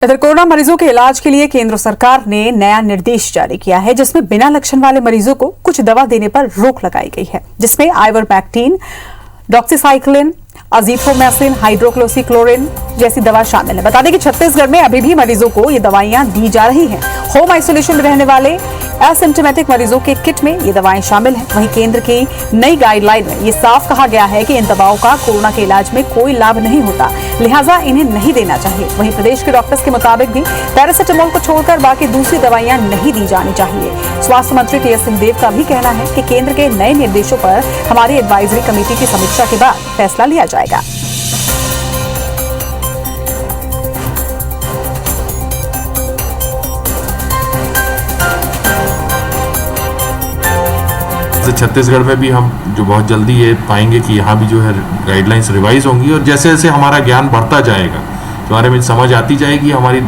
इधर कोरोना मरीजों के इलाज के लिए केंद्र सरकार ने नया निर्देश जारी किया है, जिसमें बिना लक्षण वाले मरीजों को कुछ दवा देने पर रोक लगाई गई है, जिसमें आइवरमैक्टिन, डॉक्सीसाइक्लिन, अजीथ्रोमाइसिन, हाइड्रोक्लोरोक्विन जैसी दवा शामिल है। बता दें कि छत्तीसगढ़ में अभी भी मरीजों को ये दवाइयां दी जा रही हैं। होम आइसोलेशन में रहने वाले एसिम्प्टोमेटिक मरीजों के किट में ये दवाएं शामिल हैं। वहीं केंद्र की नई गाइडलाइन में ये साफ कहा गया है कि इन दवाओं का कोरोना के इलाज में कोई लाभ नहीं होता, लिहाजा इन्हें नहीं देना चाहिए। वहीं प्रदेश के डॉक्टर्स के मुताबिक भी पैरासिटामोल को छोड़कर बाकी दूसरी दवाइयां नहीं दी जानी चाहिए। स्वास्थ्य मंत्री टी.एस. सिंहदेव का भी कहना है कि केंद्र के नए निर्देशों पर हमारी एडवाइजरी कमेटी की समीक्षा के बाद फैसला लिया जाएगा। छत्तीसगढ़ में भी हम जो बहुत जल्दी ये पाएंगे कि यहाँ भी जो है गाइडलाइंस रिवाइज होंगी और जैसे जैसे हमारा ज्ञान बढ़ता जाएगा, हमारे में समझ आती जाएगी, हमारी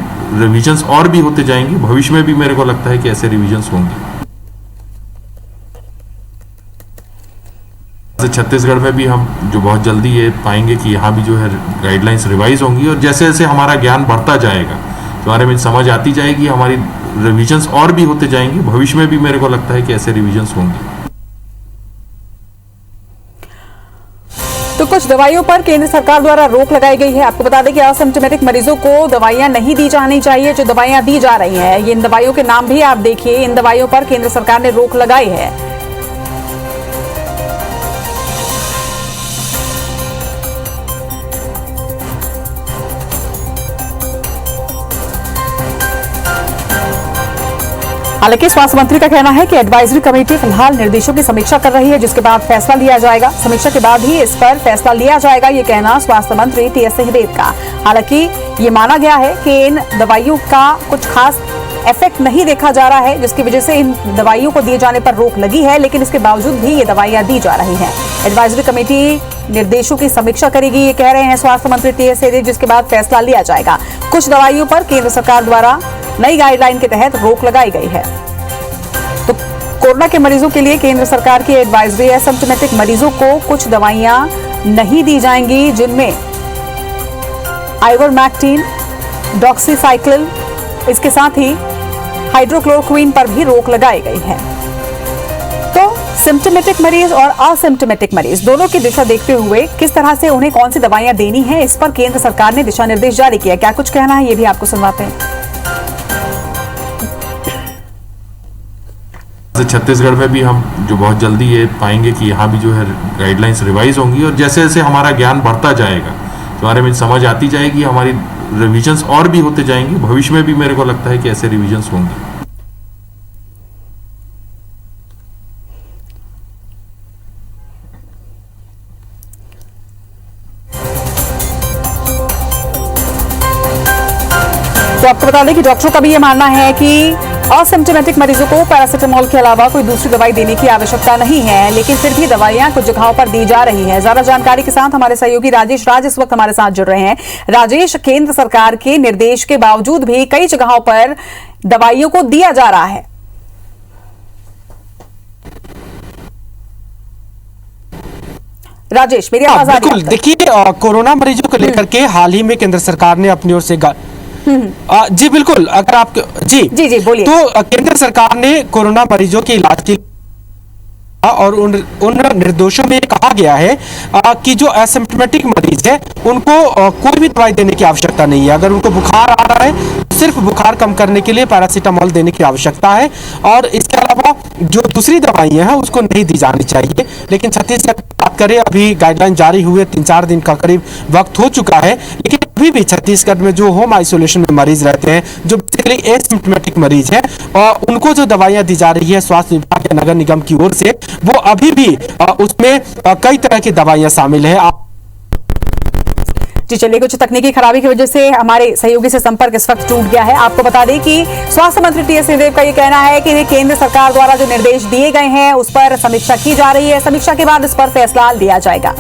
रिविजन्स और भी होते जाएंगी। भविष्य में भी मेरे को लगता है कि ऐसे रिविजन्स होंगी। छत्तीसगढ़ में भी हम जो बहुत जल्दी ये पाएंगे कि यहाँ भी जो है गाइडलाइंस रिवाइज होंगी और जैसे जैसे हमारा ज्ञान बढ़ता जाएगा, हमारे में समझ आती जाएगी, हमारी रिविजन्स और भी होते जाएंगी। भविष्य में भी मेरे को लगता है कि ऐसे रिविजन्स होंगी। तो कुछ दवाइयों पर केंद्र सरकार द्वारा रोक लगाई गई है। आपको बता दें कि असिम्प्टोमेटिक मरीजों को दवाइयां नहीं दी जानी चाहिए। जो दवाइयां दी जा रही हैं, ये इन दवाइयों के नाम भी आप देखिए, इन दवाइयों पर केंद्र सरकार ने रोक लगाई है। हालांकि स्वास्थ्य मंत्री का कहना है कि एडवाइजरी कमेटी फिलहाल निर्देशों की समीक्षा कर रही है, जिसके बाद फैसला लिया जाएगा। समीक्षा के बाद ही इस पर फैसला लिया जाएगा, ये कहना स्वास्थ्य मंत्री टी.एस. सिंहदेव का। हालांकि ये माना गया है कि इन दवाइयों का कुछ खास इफेक्ट नहीं देखा जा रहा है, जिसकी वजह से इन दवाइयों को दिए जाने पर रोक लगी है, लेकिन इसके बावजूद भी ये दवाइयां दी जा रही हैं। एडवाइजरी कमेटी निर्देशों की समीक्षा करेगी, ये कह रहे हैं स्वास्थ्य मंत्री टी.एस. सिंहदेव, जिसके बाद फैसला लिया जाएगा। कुछ दवाइयों पर केंद्र सरकार द्वारा नई गाइडलाइन के तहत रोक लगाई गई है। तो कोरोना के मरीजों के लिए केंद्र सरकार की एडवाइजरी है, सिम्प्टोमेटिक मरीजों को कुछ दवाइयां नहीं दी जाएंगी, जिनमें आइवरमैक्टिन, डॉक्सीसाइक्लिन, इसके साथ ही हाइड्रोक्लोरोक्विन पर भी रोक लगाई गई है। तो सिम्प्टोमेटिक मरीज और असिम्प्टोमेटिक मरीज दोनों की दिशा देखते हुए किस तरह से उन्हें कौन सी दवाइयां देनी है, इस पर केंद्र सरकार ने दिशा निर्देश जारी किया। क्या कुछ कहना है, ये भी आपको सुनवाते हैं। छत्तीसगढ़ में भी हम जो बहुत जल्दी ये पाएंगे कि यहाँ भी जो है गाइडलाइंस रिवाइज होंगी और जैसे जैसे हमारा ज्ञान बढ़ता जाएगा, हमारे में समझ आती जाएगी, हमारी रिविजन्स और भी होते जाएंगी। भविष्य में भी मेरे को लगता है कि ऐसे रिविजन्स होंगी। तो आपको बता दें कि डॉक्टरों का भी ये मानना है कि असिम्प्टोमेटिक मरीजों को पैरासिटामोल के अलावा कोई दूसरी दवाई देने की आवश्यकता नहीं है, लेकिन फिर भी दवाइयां कुछ जगहों पर दी जा रही हैं। ज्यादा जानकारी के साथ हमारे सहयोगी राजेश इस वक्त हमारे साथ जुड़ रहे हैं। राजेश, केंद्र सरकार के निर्देश के बावजूद भी कई जगहों पर दवाइयों को दिया जा रहा है। राजेश, मेरी आवाज आ रही है? देखिए, कोरोना मरीजों को लेकर के हाल ही में केंद्र सरकार ने अपनी ओर से जी बिल्कुल, अगर आप जी बोलिए। तो केंद्र सरकार ने कोरोना मरीजों के इलाज के और उन निर्देशों में कहा गया है कि जो एसिम्प्टोमेटिक मरीज है उनको कोई भी दवाई देने की आवश्यकता नहीं है। अगर उनको बुखार आ रहा है, सिर्फ बुखार कम करने के लिए पैरासिटामोल देने की आवश्यकता है और इसके अलावा जो दूसरी दवाइयां हैं उसको नहीं दी जानी चाहिए। लेकिन छत्तीसगढ़ बात करें, अभी गाइडलाइन जारी हुए 3-4 दिन का करीब वक्त हो चुका है, लेकिन अभी भी छत्तीसगढ़ में जो होम आइसोलेशन में मरीज रहते हैं, जो बेसिकली एसिम्प्टोमेटिक मरीज है, उनको जो दवाइयां दी जा रही है स्वास्थ्य विभाग या नगर निगम की ओर से, वो अभी भी उसमें कई तरह की दवाइयां शामिल है। जी चलिए, कुछ तकनीकी खराबी की वजह से हमारे सहयोगी से संपर्क इस वक्त टूट गया है। आपको बता दें कि स्वास्थ्य मंत्री टी.एस. सिंहदेव का ये कहना है कि केंद्र सरकार द्वारा जो निर्देश दिए गए हैं उस पर समीक्षा की जा रही है। समीक्षा के बाद इस पर फैसला लिया जाएगा।